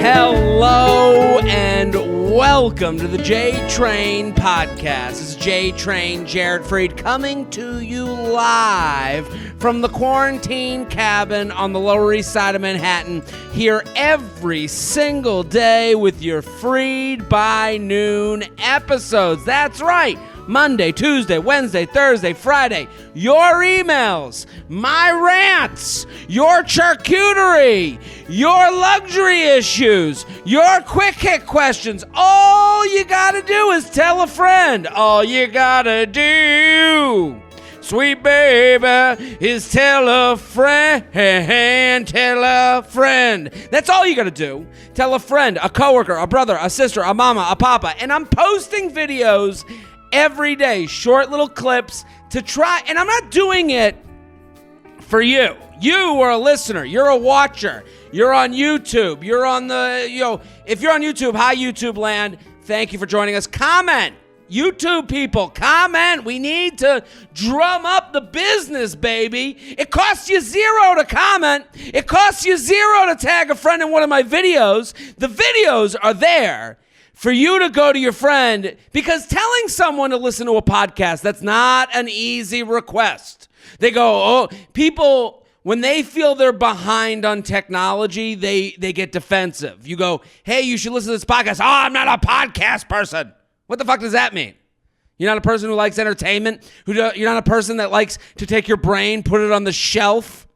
Hello and welcome to the J Train Podcast. This is J Train, Jared Freid, coming to you live from the quarantine cabin on the Lower East Side of Manhattan, here every single day with your Freid by Noon episodes. That's right. Monday, Tuesday, Wednesday, Thursday, Friday, your emails, my rants, your charcuterie, your luxury issues, your quick hit questions. All you gotta do is tell a friend. All you gotta do, sweet baby, is tell a friend, tell a friend. That's all you gotta do. Tell a friend, a coworker, a brother, a sister, a mama, a papa. And I'm posting videos every day, short little clips to try, and I'm not doing it for you. You are a listener, you're a watcher, you're on YouTube, you're on the, if you're on YouTube, hi YouTube land, thank you for joining us. Comment, YouTube people, comment. We need to drum up the business, baby. It costs you $0 to comment. It costs you $0 to tag a friend in one of my videos. The videos are there for you to go to your friend, because telling someone to listen to a podcast, that's not an easy request. They go, people, when they feel they're behind on technology, they get defensive. You go, hey, you should listen to this podcast. Oh, I'm not a podcast person. What the fuck does that mean? You're not a person who likes entertainment? You're not a person that likes to take your brain, put it on the shelf,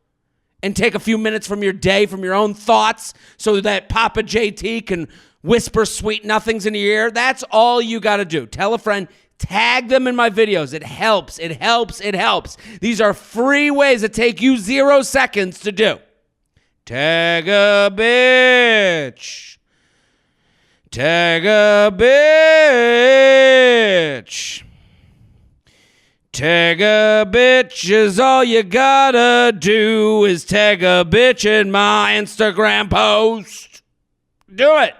and take a few minutes from your day, from your own thoughts, so that Papa JT can whisper sweet nothings in your ear? That's all you got to do. Tell a friend, tag them in my videos. It helps, it helps, it helps. These are free ways that take you 0 seconds to do. Tag a bitch. Tag a bitch. Tag a bitch is all you gotta do, is tag a bitch in my Instagram post. Do it.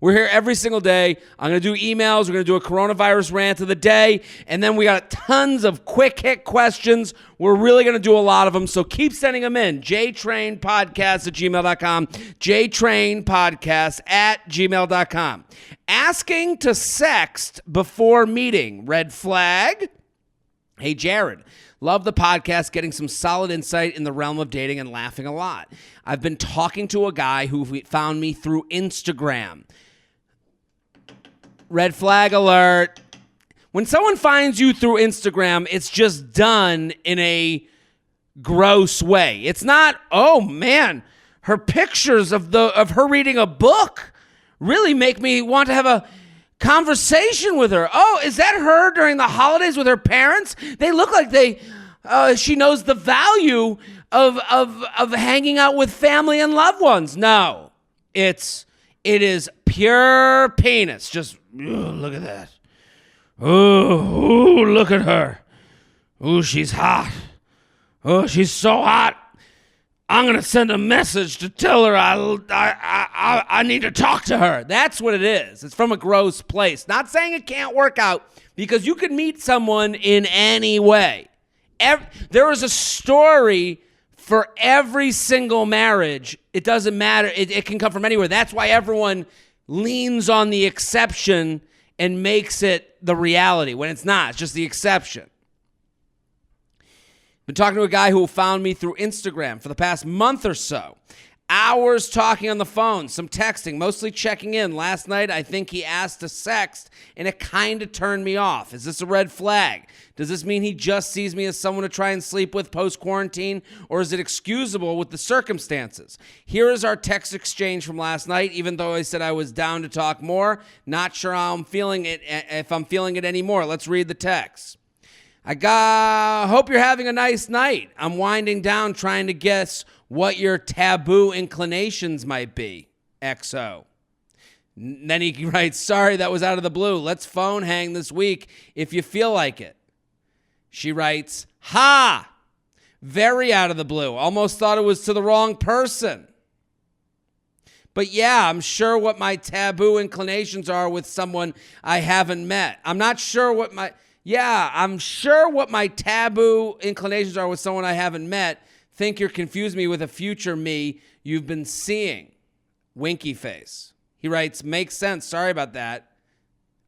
We're here every single day. I'm going to do emails. We're going to do a coronavirus rant of the day. And then we got tons of quick hit questions. We're really going to do a lot of them. So keep sending them in. jtrainpodcast@gmail.com. jtrainpodcast@gmail.com. Asking to sext before meeting. Red flag. Hey, Jared. Love the podcast, getting some solid insight in the realm of dating and laughing a lot. I've been talking to a guy who found me through Instagram. Red flag alert. When someone finds you through Instagram, it's just done in a gross way. It's not, oh man, her pictures of her reading a book really make me want to have a conversation with her. Oh, is that her during the holidays with her parents? They look like she knows the value of hanging out with family and loved ones. No, it is pure penis. Just look at that. Oh, look at her. Oh, she's hot. Oh, she's so hot. I'm going to send a message to tell her I need to talk to her. That's what it is. It's from a gross place. Not saying it can't work out, because you could meet someone in any way. There is a story for every single marriage. It doesn't matter. It can come from anywhere. That's why everyone leans on the exception and makes it the reality when it's not. It's just the exception. Been talking to a guy who found me through Instagram for the past month or so. Hours talking on the phone, some texting, mostly checking in. Last night, I think he asked to sext, and it kind of turned me off. Is this a red flag? Does this mean he just sees me as someone to try and sleep with post-quarantine, or is it excusable with the circumstances? Here is our text exchange from last night, even though I said I was down to talk more. Not sure how I'm feeling it, if I'm feeling it anymore. Let's read the text. Hope you're having a nice night. I'm winding down trying to guess what your taboo inclinations might be. XO. Then he writes, sorry, that was out of the blue. Let's phone hang this week if you feel like it. She writes, ha! Very out of the blue. Almost thought it was to the wrong person. But yeah, I'm sure what my taboo inclinations are with someone I haven't met. I'm sure what my taboo inclinations are with someone I haven't met. Think you're confusing me with a future me you've been seeing. winky face. He writes, makes sense. Sorry about that.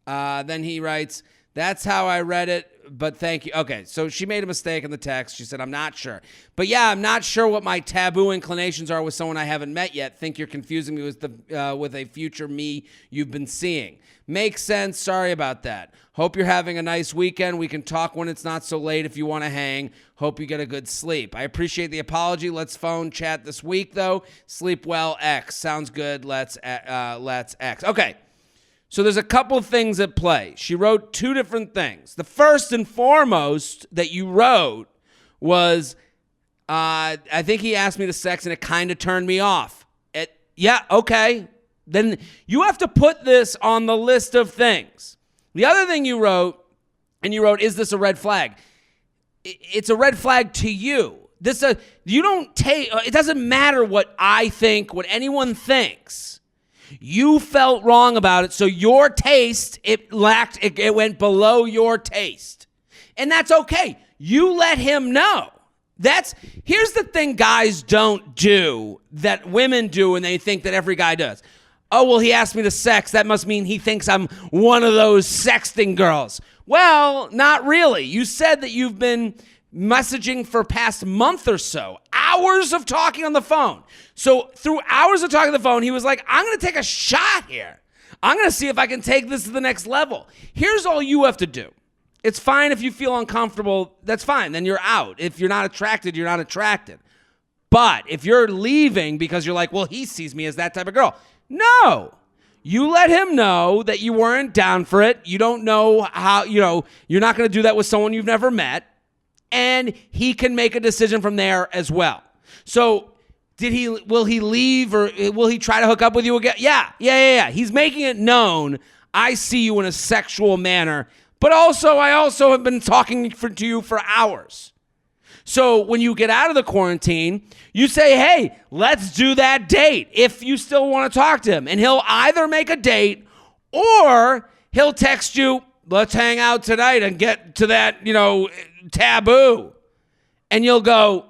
Then he writes, that's how I read it, but thank you. Okay, so she made a mistake in the text. She said, I'm not sure. But yeah, I'm not sure what my taboo inclinations are with someone I haven't met yet. Think you're confusing me with a future me you've been seeing. Makes sense. Sorry about that. Hope you're having a nice weekend. We can talk when it's not so late if you want to hang. Hope you get a good sleep. I appreciate the apology. Let's phone chat this week, though. Sleep well, X. Sounds good. Let's X. Okay. So there's a couple of things at play. She wrote two different things. The first and foremost that you wrote was, I think he asked me to sex and it kind of turned me off. Yeah, okay. Then you have to put this on the list of things. The other thing you wrote, is this a red flag? It's a red flag to you. It doesn't matter what I think, what anyone thinks. You felt wrong about it, so your taste, it went below your taste. And that's okay. You let him know. Here's the thing guys don't do that women do and they think that every guy does. Oh, well, he asked me to sex. That must mean he thinks I'm one of those sexting girls. Well, not really. You said that you've been messaging for past month or so. Hours of talking on the phone. So through hours of talking on the phone, he was like, I'm going to take a shot here. I'm going to see if I can take this to the next level. Here's all you have to do. It's fine if you feel uncomfortable. That's fine. Then you're out. If you're not attracted, you're not attracted. But if you're leaving because you're like, well, he sees me as that type of girl. No. You let him know that you weren't down for it. You don't know how, you're not going to do that with someone you've never met. And he can make a decision from there as well. So will he leave or will he try to hook up with you again? Yeah. He's making it known. I see you in a sexual manner, but I also have been talking to you for hours. So when you get out of the quarantine, you say, hey, let's do that date if you still want to talk to him. And he'll either make a date or he'll text you, let's hang out tonight and get to that, taboo. And you'll go,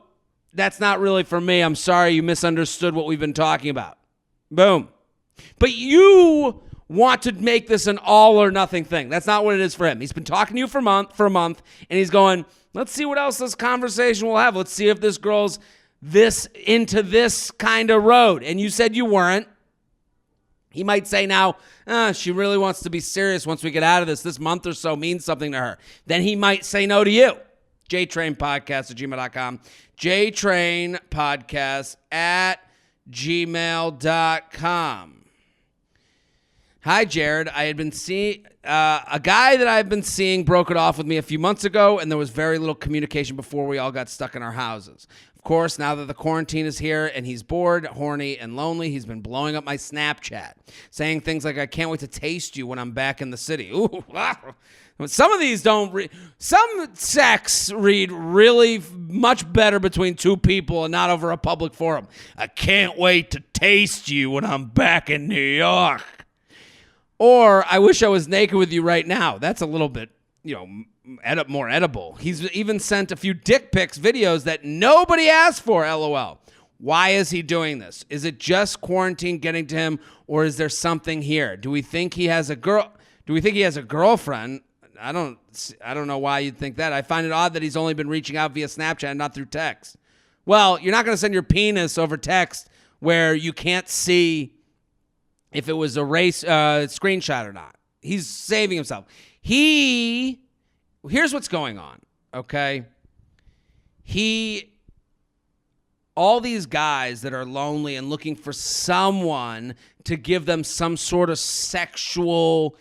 that's not really for me. I'm sorry you misunderstood what we've been talking about. Boom. But you want to make this an all or nothing thing. That's not what it is for him. He's been talking to you for a month, and he's going, let's see what else this conversation will have. Let's see if this girl's into this kind of road. And you said you weren't. He might say now, she really wants to be serious once we get out of this. This month or so means something to her. Then he might say no to you. JTrainPodcast@gmail.com. JTrainPodcast@gmail.com. Hi, Jared. I had been seeing a guy that I've been seeing broke it off with me a few months ago, and there was very little communication before we all got stuck in our houses. Of course, now that the quarantine is here and he's bored, horny, and lonely, he's been blowing up my Snapchat, saying things like, I can't wait to taste you when I'm back in the city. Ooh, some of these some sex read really much better between two people and not over a public forum. I can't wait to taste you when I'm back in New York. Or, I wish I was naked with you right now. That's a little bit, more edible. He's even sent a few dick pics videos that nobody asked for, LOL. Why is he doing this? Is it just quarantine getting to him, or is there something here? Do we think he has a girlfriend? I don't know why you'd think that. I find it odd that he's only been reaching out via Snapchat and not through text. Well, you're not going to send your penis over text where you can't see if it was a screenshot or not. He's saving himself. Here's what's going on, okay? All these guys that are lonely and looking for someone to give them some sort of sexual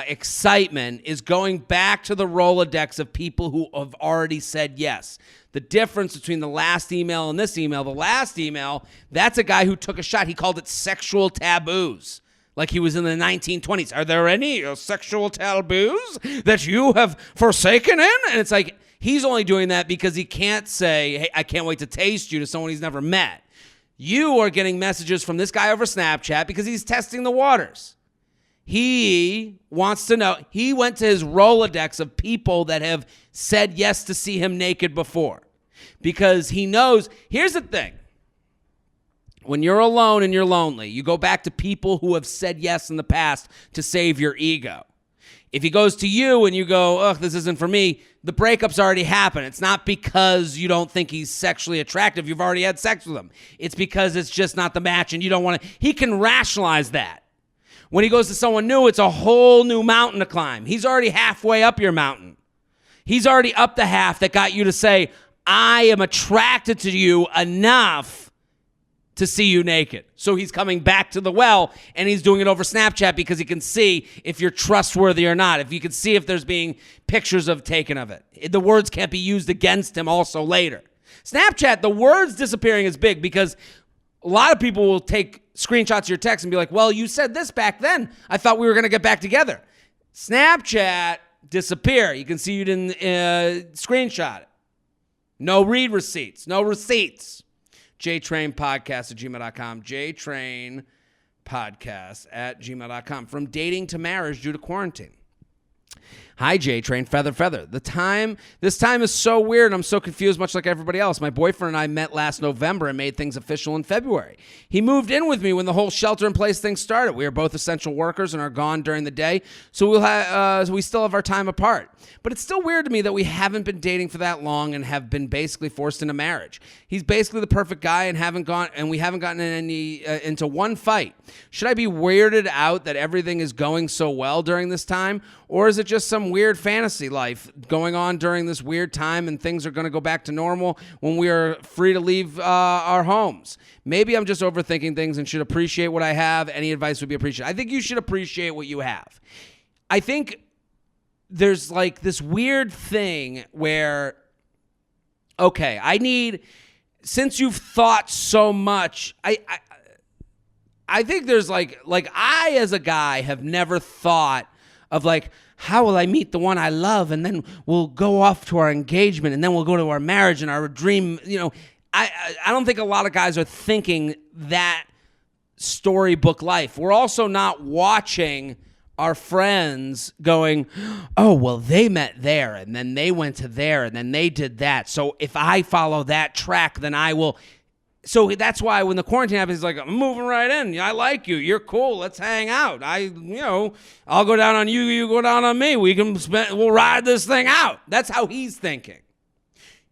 excitement is going back to the Rolodex of people who have already said yes. The difference between the last email and this email, the last email, that's a guy who took a shot. He called it sexual taboos, like he was in the 1920s. Are there any sexual taboos that you have forsaken in? And it's like, he's only doing that because he can't say, hey, I can't wait to taste you to someone he's never met. You are getting messages from this guy over Snapchat because he's testing the waters. He wants to know. He went to his Rolodex of people that have said yes to see him naked before because he knows. Here's the thing. When you're alone and you're lonely, you go back to people who have said yes in the past to save your ego. If he goes to you and you go, ugh, this isn't for me, the breakup's already happened. It's not because you don't think he's sexually attractive. You've already had sex with him. It's because it's just not the match and you don't want to. He can rationalize that. When he goes to someone new, it's a whole new mountain to climb. He's already halfway up your mountain. He's already up the half that got you to say, I am attracted to you enough to see you naked. So he's coming back to the well, and he's doing it over Snapchat because he can see if you're trustworthy or not, if you can see if there's being pictures of taken of it. The words can't be used against him also later. Snapchat, the words disappearing is big because a lot of people will take screenshots of your text and be like, well, you said this back then. I thought we were going to get back together. Snapchat, disappear. You can see you didn't screenshot it. No read receipts. No receipts. JTrainPodcast@gmail.com. JTrainPodcast@gmail.com. From dating to marriage due to quarantine. Hi, J-Train, feather. This time is so weird. I'm so confused, much like everybody else. My boyfriend and I met last November and made things official in February. He moved in with me when the whole shelter-in-place thing started. We are both essential workers and are gone during the day, so we still have our time apart. But it's still weird to me that we haven't been dating for that long and have been basically forced into marriage. He's basically the perfect guy and we haven't gotten into one fight. Should I be weirded out that everything is going so well during this time, or is it just some weird fantasy life going on during this weird time and things are going to go back to normal when we are free to leave our homes? Maybe I'm just overthinking things and should appreciate what I have. Any advice would be appreciated. I think you should appreciate what you have. I think there's like this weird thing where, okay, since you've thought so much, I think there's like I as a guy have never thought of like, how will I meet the one I love? And then we'll go off to our engagement and then we'll go to our marriage and our dream. I don't think a lot of guys are thinking that storybook life. We're also not watching our friends going, oh, well, they met there and then they went to there and then they did that. So if I follow that track, then I will. So that's why when the quarantine happens, he's like, I'm moving right in. I like you. You're cool. Let's hang out. I'll go down on you. You go down on me. We'll ride this thing out. That's how he's thinking.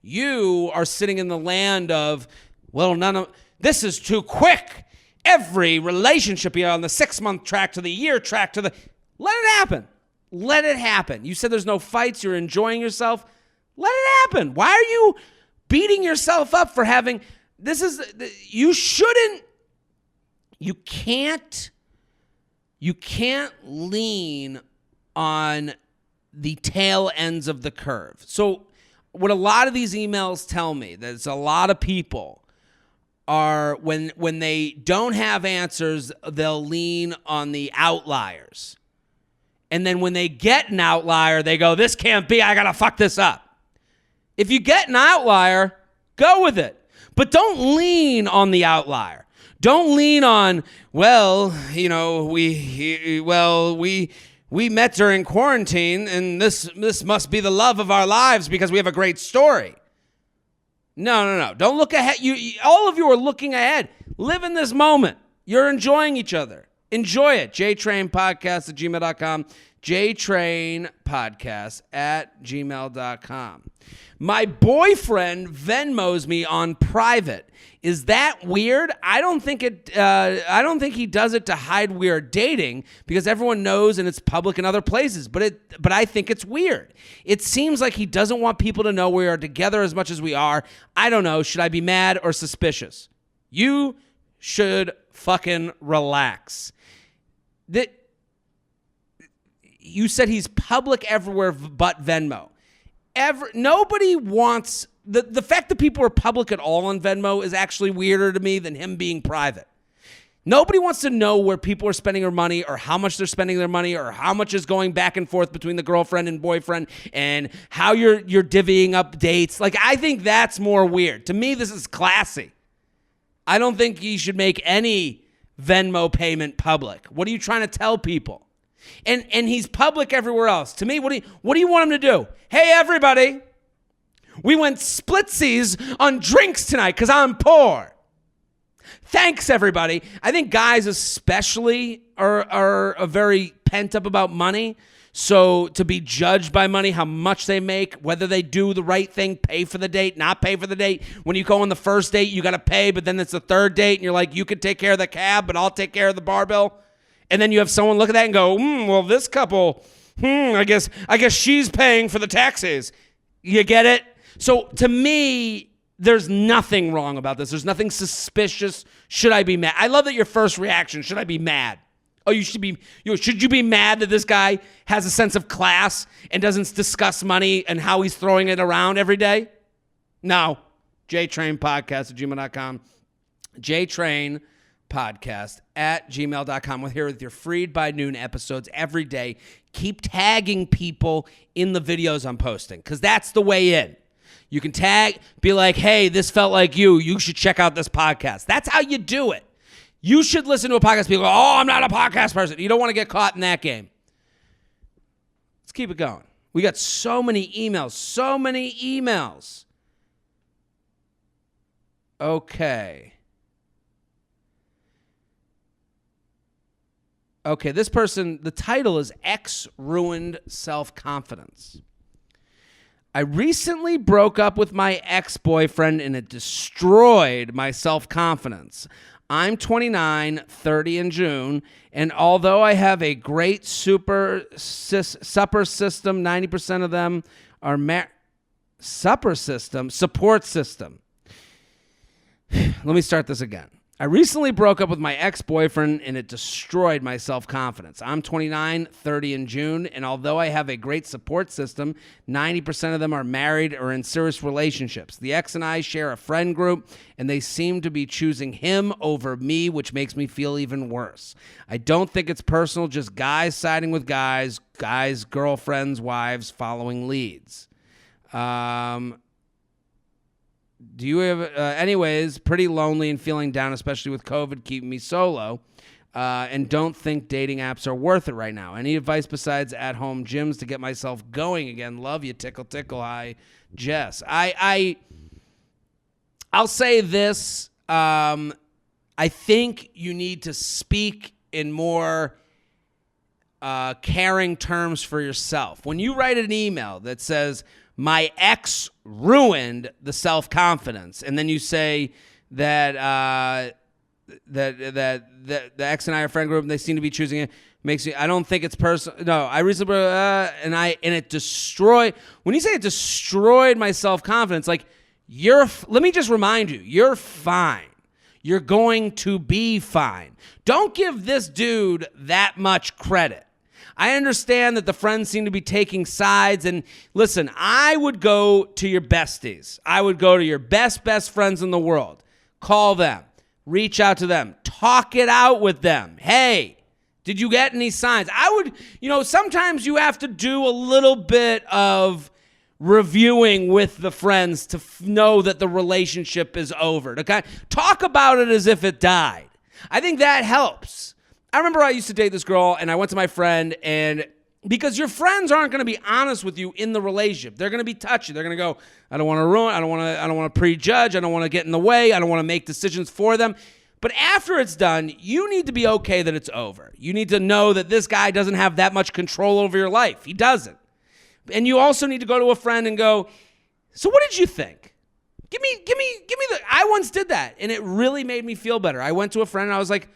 You are sitting in the land of, well, this is too quick. Every relationship you're on the 6-month track to the year track to let it happen. Let it happen. You said there's no fights. You're enjoying yourself. Let it happen. Why are you beating yourself up for having... you can't lean on the tail ends of the curve. So what a lot of these emails tell me, there's a lot of people are, when they don't have answers, they'll lean on the outliers. And then when they get an outlier, they go, this can't be, I gotta fuck this up. If you get an outlier, go with it. But don't lean on the outlier. Don't lean on, we met during quarantine and this must be the love of our lives because we have a great story. No. Don't look ahead. All of you are looking ahead. Live in this moment. You're enjoying each other. Enjoy it. JTrainPodcast@gmail.com. JTrainPodcast@gmail.com. My boyfriend Venmos me on private. Is that weird? I don't think he does it to hide we are dating because everyone knows and it's public in other places. But I think it's weird. It seems like he doesn't want people to know we are together as much as we are. I don't know. Should I be mad or suspicious? You should fucking relax. You said he's public everywhere but Venmo. Nobody wants... The fact that people are public at all on Venmo is actually weirder to me than him being private. Nobody wants to know where people are spending their money or how much they're spending their money or how much is going back and forth between the girlfriend and boyfriend and how you're divvying up dates. Like, I think that's more weird. To me, this is classy. I don't think you should make any Venmo payment public. What are you trying to tell people? And he's public everywhere else. To me, what do you want him to do? Hey, everybody, we went splitsies on drinks tonight because I'm poor. Thanks, everybody. I think guys especially are very pent up about money. So to be judged by money, how much they make, whether they do the right thing, pay for the date, not pay for the date. When you go on the first date, you got to pay, but then it's the third date, and you're like, you could take care of the cab, but I'll take care of the bar bill. And then you have someone look at that and go, well, this couple, I guess she's paying for the taxis. You get it? So to me, there's nothing wrong about this. There's nothing suspicious. Should I be mad? I love that your first reaction, should I be mad? Oh, should you be mad that this guy has a sense of class and doesn't discuss money and how he's throwing it around every day? No. jtrainpodcast@gmail.com. jtrainpodcast@gmail.com. We're here with your Freid by Noon episodes every day. Keep tagging people in the videos I'm posting because that's the way in. You can tag, be like, hey, this felt like you. You should check out this podcast. That's how you do it. You should listen to a podcast. People go, oh, I'm not a podcast person. You don't want to get caught in that game. Let's keep it going. We got so many emails. Okay, this person, the title is Ex Ruined Self-Confidence. I recently broke up with my ex-boyfriend and it destroyed my self-confidence. I'm 29, 30 in June, and although I have a great supper system, 90% of them are support system. Let me start this again. I recently broke up with my ex-boyfriend and it destroyed my self-confidence. I'm 29, 30 in June, and although I have a great support system, 90% of them are married or in serious relationships. The ex and I share a friend group, and they seem to be choosing him over me, which makes me feel even worse. I don't think it's personal, just guys siding with guys, girlfriends, wives, following leads. Do you have, anyways, pretty lonely and feeling down, especially with COVID keeping me solo, and don't think dating apps are worth it right now. Any advice besides at-home gyms to get myself going again? Love you, tickle, tickle. Hi, Jess. I'll say this. I think you need to speak in more caring terms for yourself. When you write an email that says, my ex ruined the self-confidence, and then you say that that the ex and I are a friend group and they seem to be choosing it, makes me, I don't think it's personal. No, I recently and it destroyed. When you say it destroyed my self-confidence, like let me just remind you, you're fine. You're going to be fine. Don't give this dude that much credit. I understand that the friends seem to be taking sides. And listen, I would go to your besties. I would go to your best friends in the world. Call them. Reach out to them. Talk it out with them. Hey, did you get any signs? Sometimes you have to do a little bit of reviewing with the friends to know that the relationship is over. To talk about it as if it died. I think that helps. I remember I used to date this girl, and I went to my friend, and because your friends aren't going to be honest with you in the relationship, they're going to be touchy. They're going to go, I don't want to ruin, I don't want to prejudge, I don't want to get in the way, I don't want to make decisions for them. But after it's done, you need to be okay that it's over. You need to know that this guy doesn't have that much control over your life. He doesn't. And you also need to go to a friend and go, so what did you think? Give me I once did that, and it really made me feel better. I went to a friend, and I was like,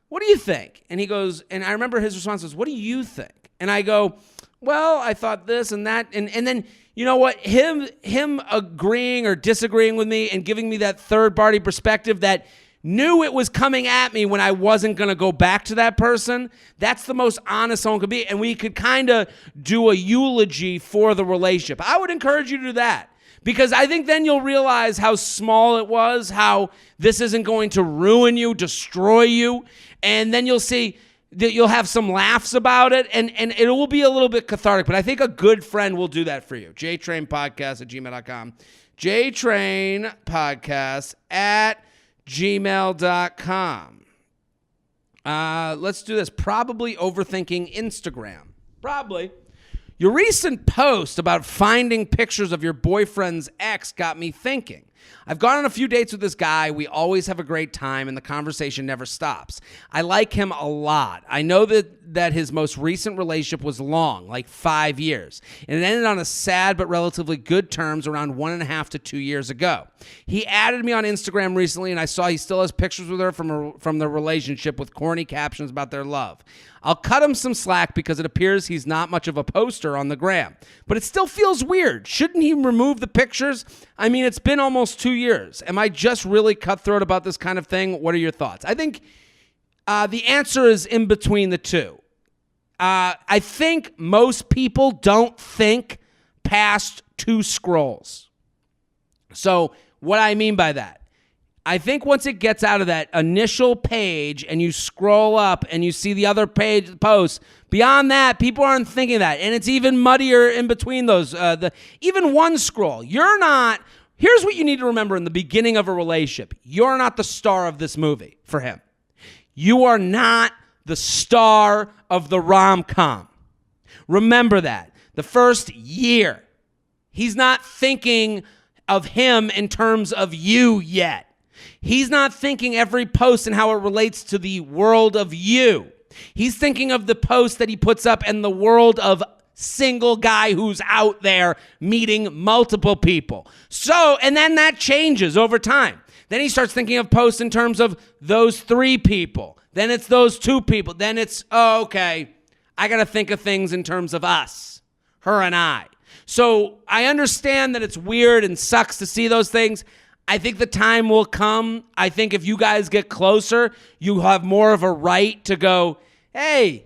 what do you think? And he goes, and I remember his response was, what do you think? And I go, well, I thought this and that. And then, you know what? Him agreeing or disagreeing with me and giving me that third-party perspective that knew it was coming at me when I wasn't going to go back to that person, that's the most honest someone could be. And we could kind of do a eulogy for the relationship. I would encourage you to do that. Because I think then you'll realize how small it was, how this isn't going to ruin you, destroy you. And then you'll see that you'll have some laughs about it, and it will be a little bit cathartic. But I think a good friend will do that for you. jtrainpodcast@gmail.com. jtrainpodcast@gmail.com. Let's do this. Probably overthinking Instagram. Probably. Your recent post about finding pictures of your boyfriend's ex got me thinking. I've gone on a few dates with this guy. We always have a great time, and the conversation never stops. I like him a lot. I know that his most recent relationship was long, like 5 years, and it ended on a sad but relatively good terms around 1.5 to 2 years ago. He added me on Instagram recently, and I saw he still has pictures with her from the relationship with corny captions about their love. I'll cut him some slack because it appears he's not much of a poster on the gram, but it still feels weird. Shouldn't he remove the pictures? I mean, it's been almost 2 years. Am I just really cutthroat about this kind of thing? What are your thoughts? I think the answer is in between the two. I think most people don't think past 2 scrolls. So what I mean by that, I think once it gets out of that initial page and you scroll up and you see the other page posts, beyond that, people aren't thinking that. And it's even muddier in between those. Even one scroll. Here's what you need to remember in the beginning of a relationship. You're not the star of this movie for him. You are not the star of the rom-com. Remember that. The first year, he's not thinking of him in terms of you yet. He's not thinking every post and how it relates to the world of you. He's thinking of the post that he puts up and the world of single guy who's out there meeting multiple people. So, and then that changes over time. Then he starts thinking of posts in terms of those 3 people. Then it's those 2 people. Then it's, oh, okay, I got to think of things in terms of us, her and I. So I understand that it's weird and sucks to see those things. I think the time will come. I think if you guys get closer, you have more of a right to go, hey,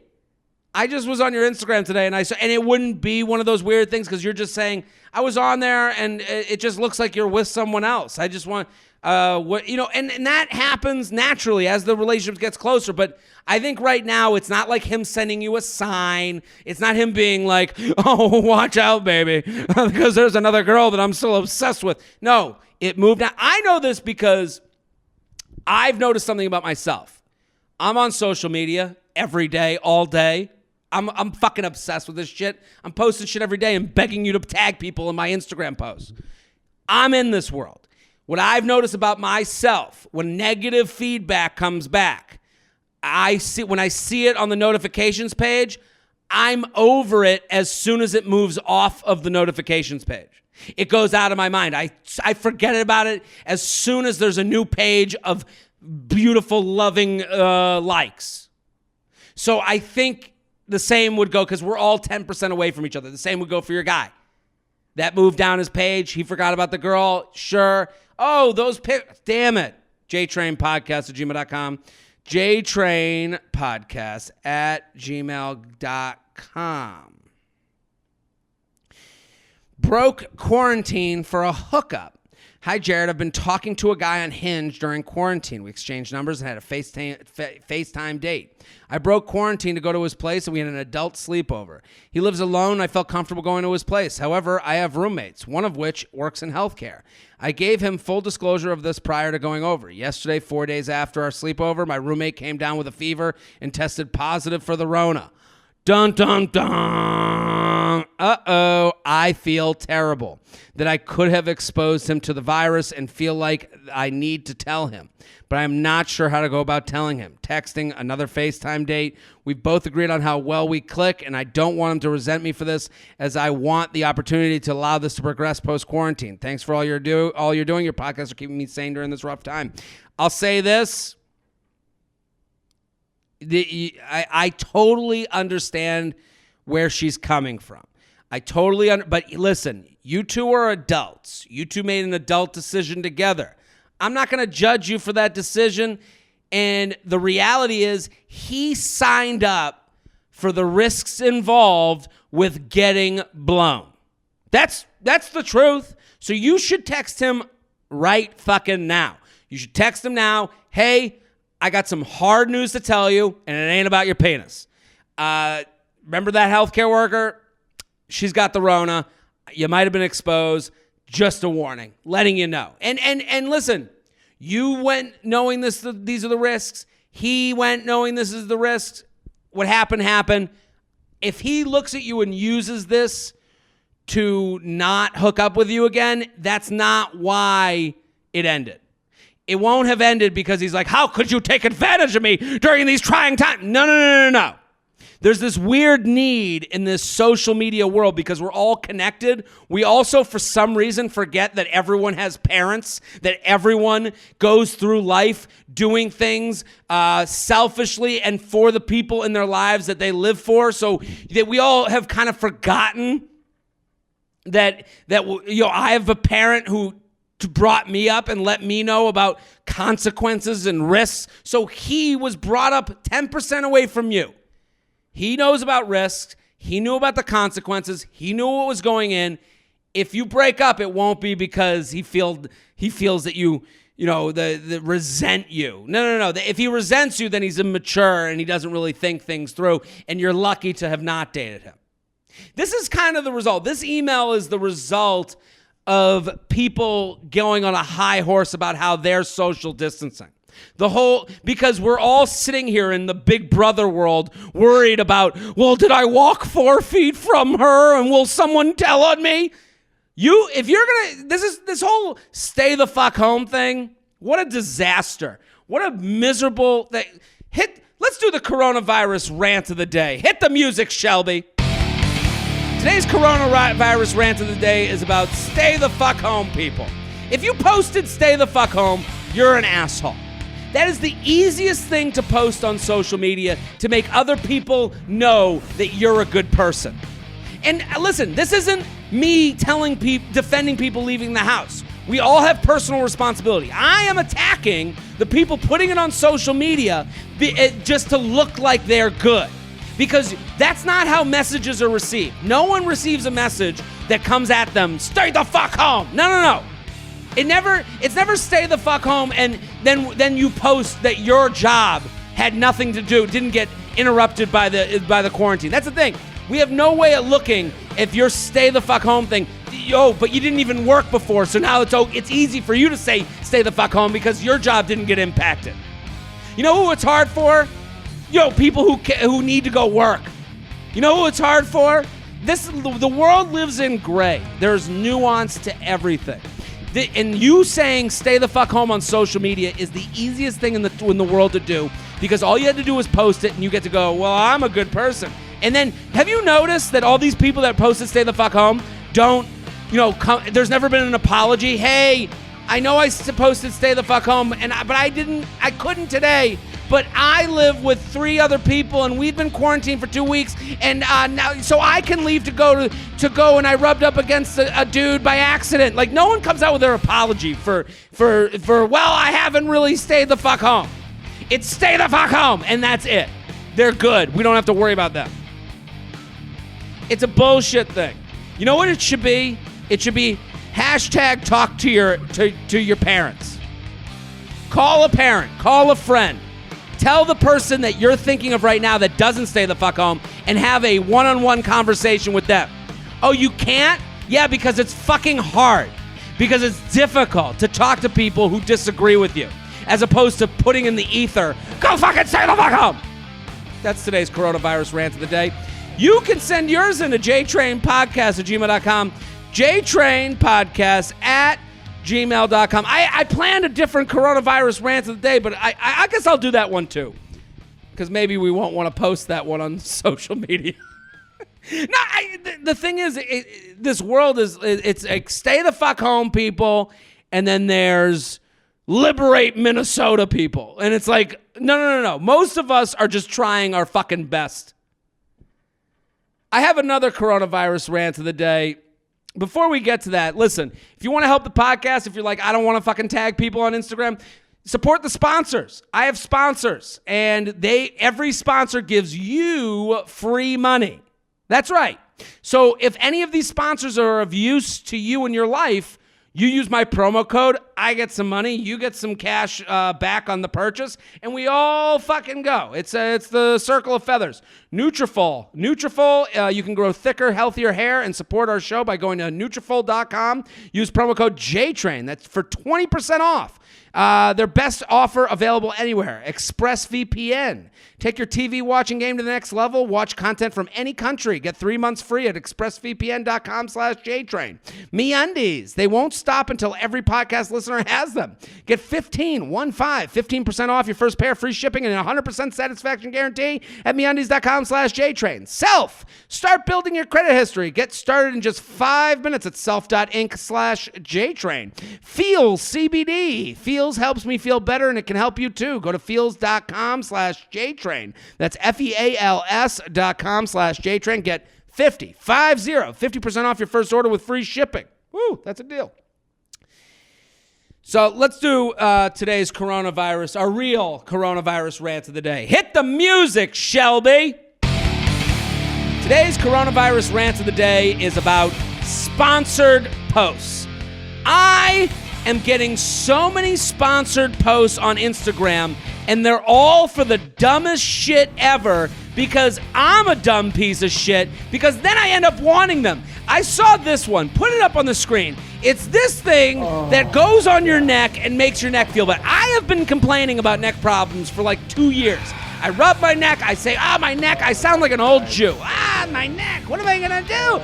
I just was on your Instagram today and it wouldn't be one of those weird things because you're just saying, I was on there and it just looks like you're with someone else. I just want, and that happens naturally as the relationship gets closer. But I think right now it's not like him sending you a sign. It's not him being like, oh, watch out, baby, because there's another girl that I'm still obsessed with. No, it moved out. I know this because I've noticed something about myself. I'm on social media every day, all day. I'm fucking obsessed with this shit. I'm posting shit every day and begging you to tag people in my Instagram posts. I'm in this world. What I've noticed about myself, when negative feedback comes back, when I see it on the notifications page, I'm over it as soon as it moves off of the notifications page. It goes out of my mind. I forget about it as soon as there's a new page of beautiful, loving likes. So I think the same would go, because we're all 10% away from each other. The same would go for your guy. That moved down his page. He forgot about the girl. Sure. Oh, those pics. Damn it. JTrainPodcast@gmail.com. JTrainPodcast@gmail.com. Broke quarantine for a hookup. Hi, Jared. I've been talking to a guy on Hinge during quarantine. We exchanged numbers and had a FaceTime date. I broke quarantine to go to his place, and we had an adult sleepover. He lives alone, and I felt comfortable going to his place. However, I have roommates, one of which works in healthcare. I gave him full disclosure of this prior to going over. Yesterday, 4 days after our sleepover, my roommate came down with a fever and tested positive for the Rona. Dun, dun, dun. Uh-oh, I feel terrible that I could have exposed him to the virus and feel like I need to tell him. But I'm not sure how to go about telling him. Texting, another FaceTime date. We've both agreed on how well we click, and I don't want him to resent me for this, as I want the opportunity to allow this to progress post-quarantine. Thanks for all you're doing. Your podcasts are keeping me sane during this rough time. I'll say this. I totally understand where she's coming from. But listen, you two are adults. You two made an adult decision together. I'm not going to judge you for that decision. And the reality is, he signed up for the risks involved with getting blown. That's the truth. So you should text him right fucking now. You should text him now. Hey, I got some hard news to tell you, and it ain't about your penis. Remember that healthcare worker? She's got the Rona. You might have been exposed. Just a warning, letting you know. And listen, you went knowing these are the risks. He went knowing this is the risks. What happened. If he looks at you and uses this to not hook up with you again, that's not why it ended. It won't have ended because he's like, how could you take advantage of me during these trying times? No. There's this weird need in this social media world because we're all connected. We also, for some reason, forget that everyone has parents, that everyone goes through life doing things selfishly and for the people in their lives that they live for. So that we all have kind of forgotten that I have a parent who brought me up and let me know about consequences and risks. So he was brought up 10% away from you. He knows about risks. He knew about the consequences. He knew what was going in. If you break up, it won't be because he feels that you resent you. No. If he resents you, then he's immature and he doesn't really think things through, and you're lucky to have not dated him. This is kind of the result. This email is the result of people going on a high horse about how they're social distancing. Because we're all sitting here in the Big Brother world worried about, well, did I walk 4 feet from her and will someone tell on me? This whole stay the fuck home thing, what a disaster. What a miserable thing. Let's do the coronavirus rant of the day. Hit the music, Shelby. Today's coronavirus rant of the day is about stay the fuck home, people. If you posted stay the fuck home, you're an asshole. That is the easiest thing to post on social media to make other people know that you're a good person. And listen, this isn't me defending people leaving the house. We all have personal responsibility. I am attacking the people putting it on social media just to look like they're good. Because that's not how messages are received. No one receives a message that comes at them, stay the fuck home. No. It's never stay the fuck home and then you post that your job had nothing to do, didn't get interrupted by the quarantine. That's the thing. We have no way of looking if your stay the fuck home thing, but you didn't even work before, so now it's easy for you to say stay the fuck home because your job didn't get impacted. You know who it's hard for? People who need to go work. You know who it's hard for? The world lives in gray. There's nuance to everything. And you saying stay the fuck home on social media is the easiest thing in the world to do because all you had to do was post it and you get to go, well, I'm a good person. And then have you noticed that all these people that posted stay the fuck home don't, there's never been an apology. Hey, I know I posted stay the fuck home, but I couldn't today. But I live with 3 other people, and we've been quarantined for 2 weeks, and now so I can leave to go, and I rubbed up against a dude by accident. Like, no one comes out with their apology for well, I haven't really stayed the fuck home. It's stay the fuck home, and that's it. They're good. We don't have to worry about them. It's a bullshit thing. You know what it should be? It should be hashtag talk to your parents. Call a parent. Call a friend. Tell the person that you're thinking of right now that doesn't stay the fuck home and have a one-on-one conversation with them. Oh, you can't? Yeah, because it's fucking hard. Because it's difficult to talk to people who disagree with you as opposed to putting in the ether, go fucking stay the fuck home. That's today's coronavirus rant of the day. You can send yours in to jtrainpodcast@gmail.com. jtrainpodcast@gmail.com. I planned a different coronavirus rant of the day, but I guess I'll do that one too. Because maybe we won't want to post that one on social media. The thing is, this world it's like stay the fuck home people, and then there's liberate Minnesota people. And it's like, no. Most of us are just trying our fucking best. I have another coronavirus rant of the day. Before we get to that, listen, if you want to help the podcast, if you're like, I don't want to fucking tag people on Instagram, support the sponsors. I have sponsors, and every sponsor gives you free money. That's right. So if any of these sponsors are of use to you in your life, you use my promo code, I get some money, you get some cash back on the purchase, and we all fucking go. It's the circle of feathers. Nutrafol, you can grow thicker, healthier hair and support our show by going to Nutrafol.com. Use promo code JTRAIN. That's for 20% off. Their best offer available anywhere. ExpressVPN. Take your TV watching game to the next level. Watch content from any country. Get 3 months free at expressvpn.com/JTrain. MeUndies. They won't stop until every podcast listener has them. Get 15% off your first pair, free shipping, and a 100% satisfaction guarantee at MeUndies.com/JTrain. Self. Start building your credit history. Get started in just 5 minutes at self.inc/JTrain. Feels CBD. Feels helps me feel better, and it can help you too. Go to feels.com/JTrain. That's FEALS.com/JTrain. Get 50% off your first order with free shipping. Woo, that's a deal. So let's do today's coronavirus, our real coronavirus rant of the day. Hit the music, Shelby. Today's coronavirus rant of the day is about sponsored posts. I am getting so many sponsored posts on Instagram, and they're all for the dumbest shit ever because I'm a dumb piece of shit, because then I end up wanting them. I saw this one. Put it up on the screen. It's this thing that goes on your neck and makes your neck feel better. I have been complaining about neck problems for like 2 years. I rub my neck. I say, my neck. I sound like an old Jew. My neck. What am I going to do?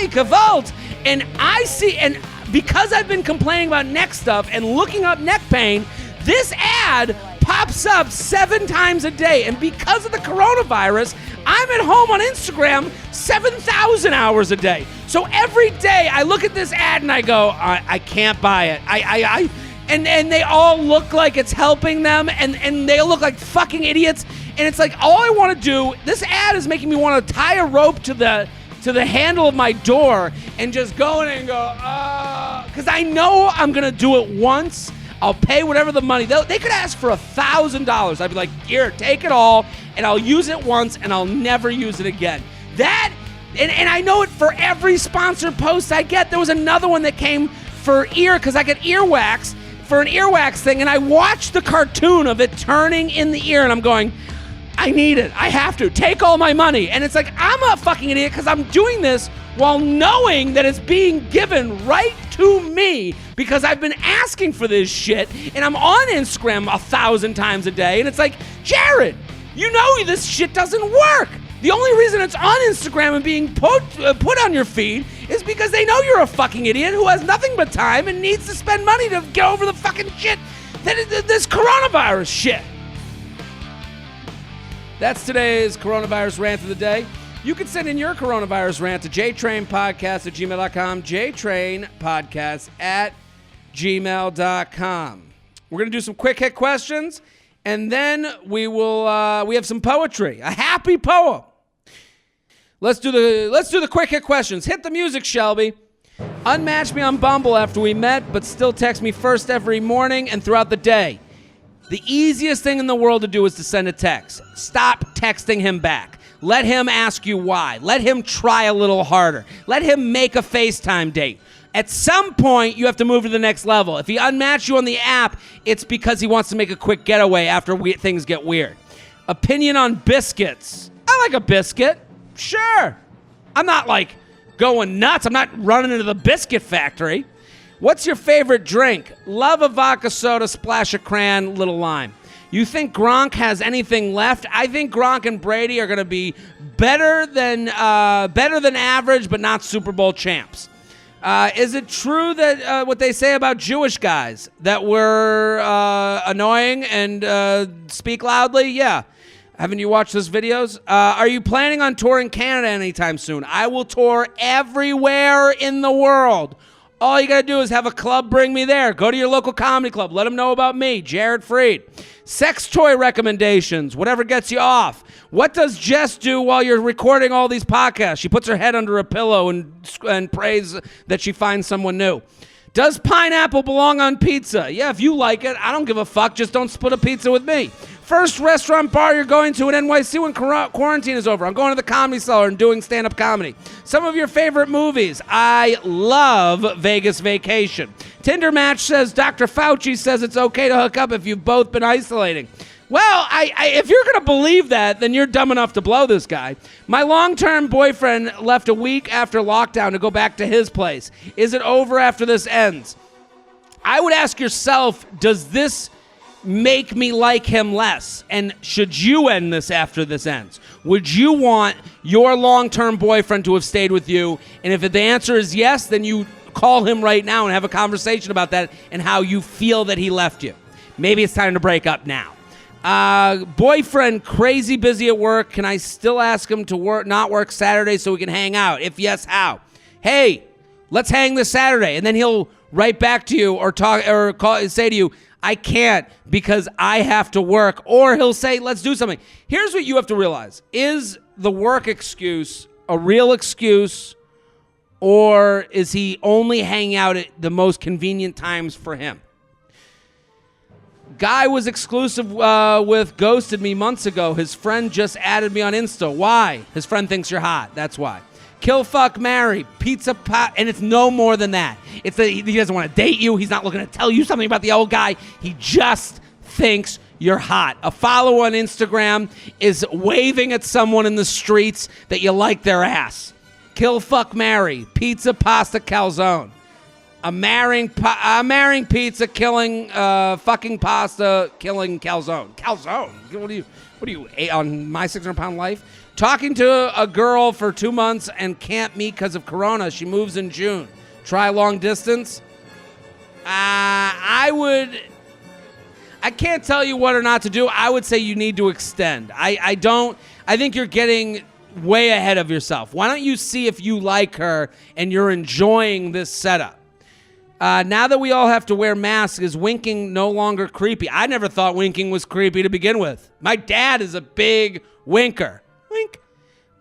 You cavalt. And I see, and because I've been complaining about neck stuff and looking up neck pain, this ad pops up 7 times a day. And because of the coronavirus, I'm at home on Instagram 7,000 hours a day. So every day I look at this ad and I go, I can't buy it. And they all look like it's helping them, and they look like fucking idiots. And it's like, all I want to do, this ad is making me want to tie a rope to the handle of my door and just go in and go, because I know I'm going to do it once. I'll pay whatever the money. They could ask for $1,000. I'd be like, here, take it all, and I'll use it once, and I'll never use it again. And I know it for every sponsored post I get. There was another one that came for because I get earwax, for an earwax thing, and I watched the cartoon of it turning in the ear, and I'm going, I need it. I have to. Take all my money. And it's like, I'm a fucking idiot because I'm doing this while knowing that it's being given right to me because I've been asking for this shit, and I'm on Instagram 1,000 times a day, and it's like, Jared, you know this shit doesn't work. The only reason it's on Instagram and being put on your feed is because they know you're a fucking idiot who has nothing but time and needs to spend money to get over the fucking shit this coronavirus shit. That's today's coronavirus rant of the day. You can send in your coronavirus rant to jtrainpodcast@gmail.com, jtrainpodcast@gmail.com. We're going to do some quick hit questions, and then we have some poetry, a happy poem. Let's do the quick hit questions. Hit the music, Shelby. Unmatch me on Bumble after we met, but still text me first every morning and throughout the day. The easiest thing in the world to do is to send a text. Stop texting him back. Let him ask you why. Let him try a little harder. Let him make a FaceTime date. At some point, you have to move to the next level. If he unmatched you on the app, it's because he wants to make a quick getaway after things get weird. Opinion on biscuits. I like a biscuit. Sure. I'm not like going nuts. I'm not running into the biscuit factory. What's your favorite drink? Love a vodka soda, splash of cran, little lime. You think Gronk has anything left? I think Gronk and Brady are going to be better than average, but not Super Bowl champs. Is it true that what they say about Jewish guys, that we're annoying and speak loudly? Yeah. Haven't you watched those videos? Are you planning on touring Canada anytime soon? I will tour everywhere in the world. All you got to do is have a club bring me there. Go to your local comedy club. Let them know about me, Jared Freid. Sex toy recommendations, whatever gets you off. What does Jess do while you're recording all these podcasts? She puts her head under a pillow and prays that she finds someone new. Does pineapple belong on pizza? Yeah, if you like it, I don't give a fuck. Just don't split a pizza with me. First restaurant bar you're going to in NYC when quarantine is over. I'm going to the Comedy Cellar and doing stand-up comedy. Some of your favorite movies. I love Vegas Vacation. Tinder match says Dr. Fauci says it's okay to hook up if you've both been isolating. Well, if you're going to believe that, then you're dumb enough to blow this guy. My long-term boyfriend left a week after lockdown to go back to his place. Is it over after this ends? I would ask yourself, does this make me like him less? And should you end this after this ends? Would you want your long-term boyfriend to have stayed with you? And if the answer is yes, then you call him right now and have a conversation about that and how you feel that he left you. Maybe it's time to break up now. Boyfriend crazy busy at work. Can I still ask him to not work Saturday so we can hang out? If yes, how? Hey, let's hang this Saturday. And then he'll write back to you or say to you, I can't because I have to work. Or he'll say, let's do something. Here's what you have to realize. Is the work excuse a real excuse, or is he only hanging out at the most convenient times for him? Guy was exclusive with ghosted me months ago. His friend just added me on Insta. Why? His friend thinks you're hot. That's why. Kill, fuck, marry, pizza pot, and it's no more than that. It's that he doesn't want to date you. He's not looking to tell you something about the old guy. He just thinks you're hot. A follow on Instagram is waving at someone in the streets that you like their ass. Kill, fuck, marry, pizza, pasta, calzone. I'm marrying pizza, killing fucking pasta, killing calzone. Calzone? What are you on My 600-Pound Life? Talking to a girl for 2 months and can't meet because of Corona. She moves in June. Try long distance. I can't tell you what or not to do. I would say you need to extend. I think you're getting way ahead of yourself. Why don't you see if you like her and you're enjoying this setup? Now that we all have to wear masks, is winking no longer creepy? I never thought winking was creepy to begin with. My dad is a big winker. Wink.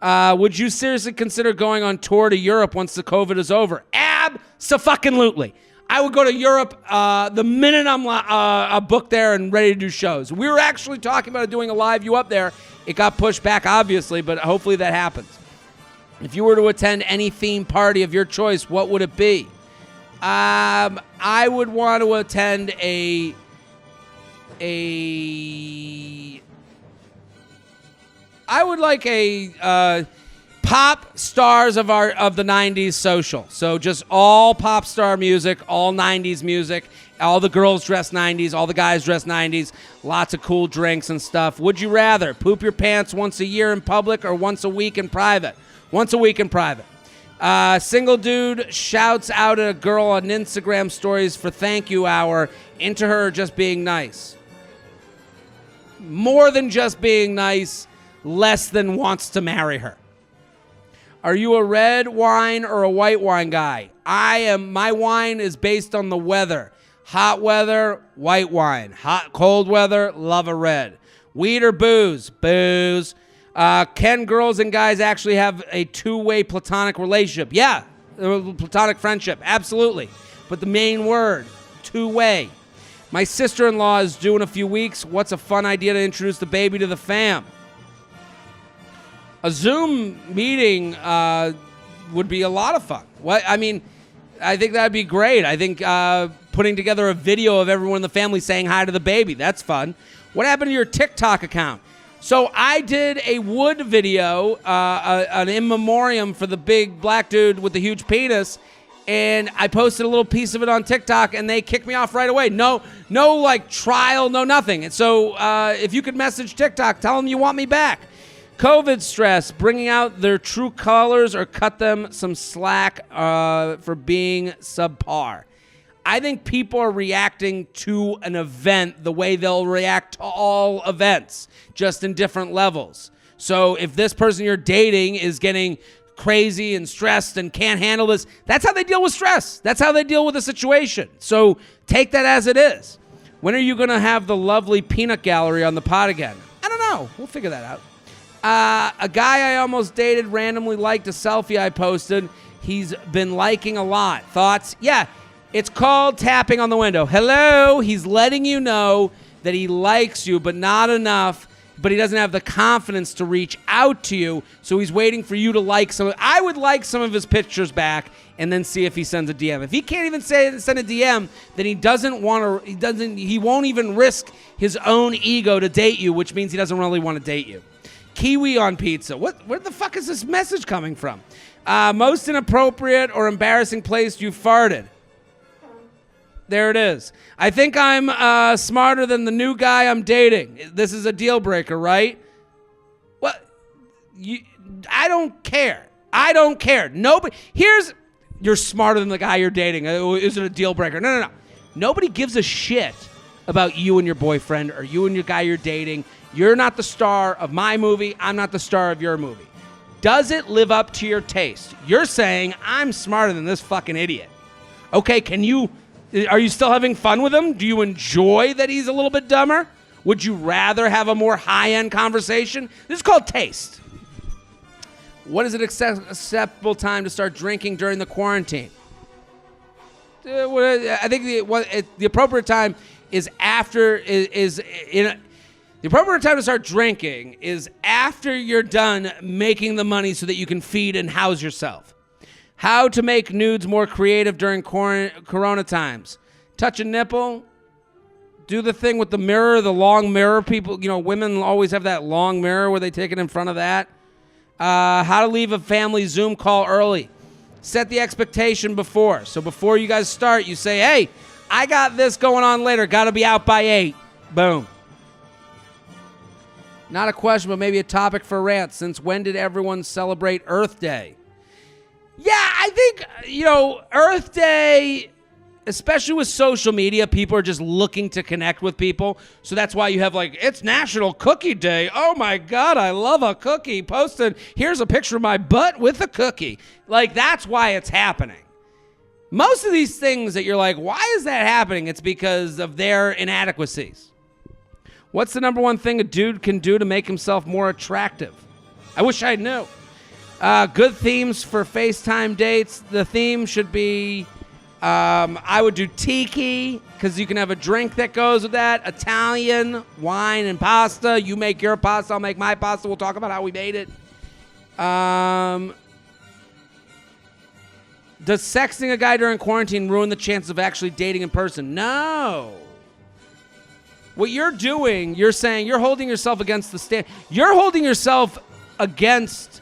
Would you seriously consider going on tour to Europe once the COVID is over? Abso-fucking-lutely. I would go to Europe the minute I'm booked there and ready to do shows. We were actually talking about doing a live you up there. It got pushed back, obviously, but hopefully that happens. If you were to attend any theme party of your choice, what would it be? I would want to attend I would like a pop stars of the 90s social. So just all pop star music, all 90s music, all the girls dress 90s, all the guys dress 90s, lots of cool drinks and stuff. Would you rather poop your pants once a year in public or once a week in private? Once a week in private. Single dude shouts out at a girl on Instagram stories for thank you hour, into her just being nice. More than just being nice, less than wants to marry her. Are you a red wine or a white wine guy? My wine is based on the weather. Hot weather, white wine. Cold weather, love a red. Weed or booze? Booze. Can girls and guys actually have a two-way platonic relationship? Yeah, platonic friendship, absolutely. But the main word, two-way. My sister-in-law is due in a few weeks. What's a fun idea to introduce the baby to the fam? A Zoom meeting would be a lot of fun. I think that'd be great. I think putting together a video of everyone in the family saying hi to the baby, that's fun. What happened to your TikTok account? So I did a wood video, an in memoriam for the big black dude with the huge penis, and I posted a little piece of it on TikTok, and they kicked me off right away. No like trial, no nothing. And so if you could message TikTok, tell them you want me back. COVID stress, bringing out their true colors or cut them some slack for being subpar. I think people are reacting to an event the way they'll react to all events, just in different levels. So if this person you're dating is getting crazy and stressed and can't handle this, that's how they deal with stress. That's how they deal with a situation. So take that as it is. When are you going to have the lovely peanut gallery on the pod again? I don't know. We'll figure that out. A guy I almost dated randomly liked a selfie I posted. He's been liking a lot. Thoughts? Yeah. It's called tapping on the window. Hello, he's letting you know that he likes you, but not enough, but he doesn't have the confidence to reach out to you, so he's waiting for you to like some. I would like some of his pictures back and then see if he sends a DM. If he can't even send a DM, then he won't even risk his own ego to date you, which means he doesn't really want to date you. Kiwi on pizza. Where the fuck is this message coming from? Most inappropriate or embarrassing place you farted? There it is. I think I'm smarter than the new guy I'm dating. This is a deal breaker, right? What? I don't care. I don't care. Nobody. You're smarter than the guy you're dating. Is it a deal breaker? No. Nobody gives a shit about you and your boyfriend or you and your guy you're dating. You're not the star of my movie. I'm not the star of your movie. Does it live up to your taste? You're saying I'm smarter than this fucking idiot. Okay, are you still having fun with him? Do you enjoy that he's a little bit dumber? Would you rather have a more high-end conversation? This is called taste. What is an acceptable time to start drinking during the quarantine? I think the appropriate time is the appropriate time to start drinking is after you're done making the money so that you can feed and house yourself. How to make nudes more creative during corona times. Touch a nipple. Do the thing with the mirror, the long mirror. People, women always have that long mirror where they take it in front of that. How to leave a family Zoom call early. Set the expectation before. So before you guys start, you say, hey, I got this going on later. Got to be out by 8. Boom. Not a question, but maybe a topic for rant. Since when did everyone celebrate Earth Day? Yeah, I think, Earth Day, especially with social media, people are just looking to connect with people. So that's why you have it's National Cookie Day. Oh my God, I love a cookie. Posted, here's a picture of my butt with a cookie. That's why it's happening. Most of these things that you're like, why is that happening? It's because of their inadequacies. What's the number one thing a dude can do to make himself more attractive? I wish I knew. Good themes for FaceTime dates. The theme should be, I would do tiki, because you can have a drink that goes with that. Italian, wine, and pasta. You make your pasta, I'll make my pasta. We'll talk about how we made it. Does sexting a guy during quarantine ruin the chances of actually dating in person? No. What you're doing, you're saying you're holding yourself against the stand. You're holding yourself against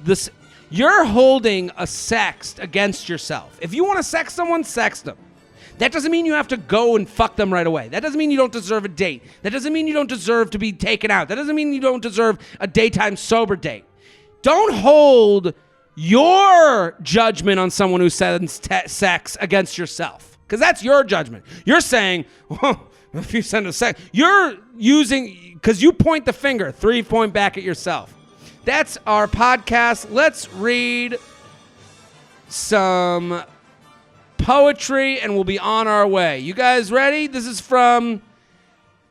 this. You're holding a sext against yourself. If you want to sext someone, sext them. That doesn't mean you have to go and fuck them right away. That doesn't mean you don't deserve a date. That doesn't mean you don't deserve to be taken out. That doesn't mean you don't deserve a daytime sober date. Don't hold your judgment on someone who sends sex against yourself, because that's your judgment. You're saying, well, if you send a sex, you're using, because you point the finger, 3 point back at yourself. That's our podcast. Let's read some poetry and we'll be on our way. You guys ready? This is from...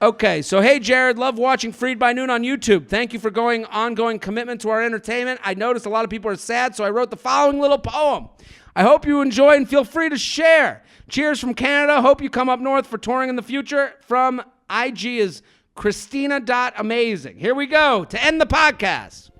Okay, so hey, Jared, love watching Freid by Noon on YouTube. Thank you for ongoing commitment to our entertainment. I noticed a lot of people are sad, so I wrote the following little poem. I hope you enjoy and feel free to share. Cheers from Canada. Hope you come up north for touring in the future. From IG is Christina.amazing. Here we go to end the podcast.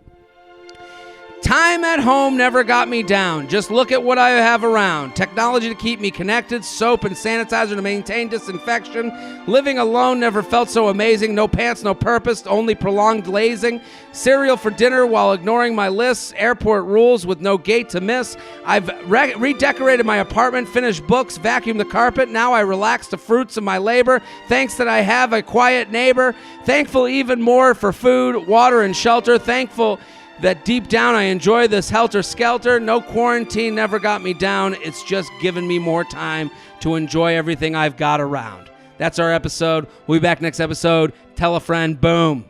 Time at home never got me down. Just look at what I have around. Technology to keep me connected, soap and sanitizer to maintain disinfection. Living alone never felt so amazing. No pants, no purpose, only prolonged lazing. Cereal for dinner while ignoring my lists. Airport rules with no gate to miss. I've redecorated my apartment, finished books, vacuumed the carpet. Now I relax the fruits of my labor. Thanks that I have a quiet neighbor. Thankful even more for food, water, and shelter. Thankful that deep down I enjoy this helter-skelter. No quarantine never got me down. It's just given me more time to enjoy everything I've got around. That's our episode. We'll be back next episode. Tell a friend. Boom.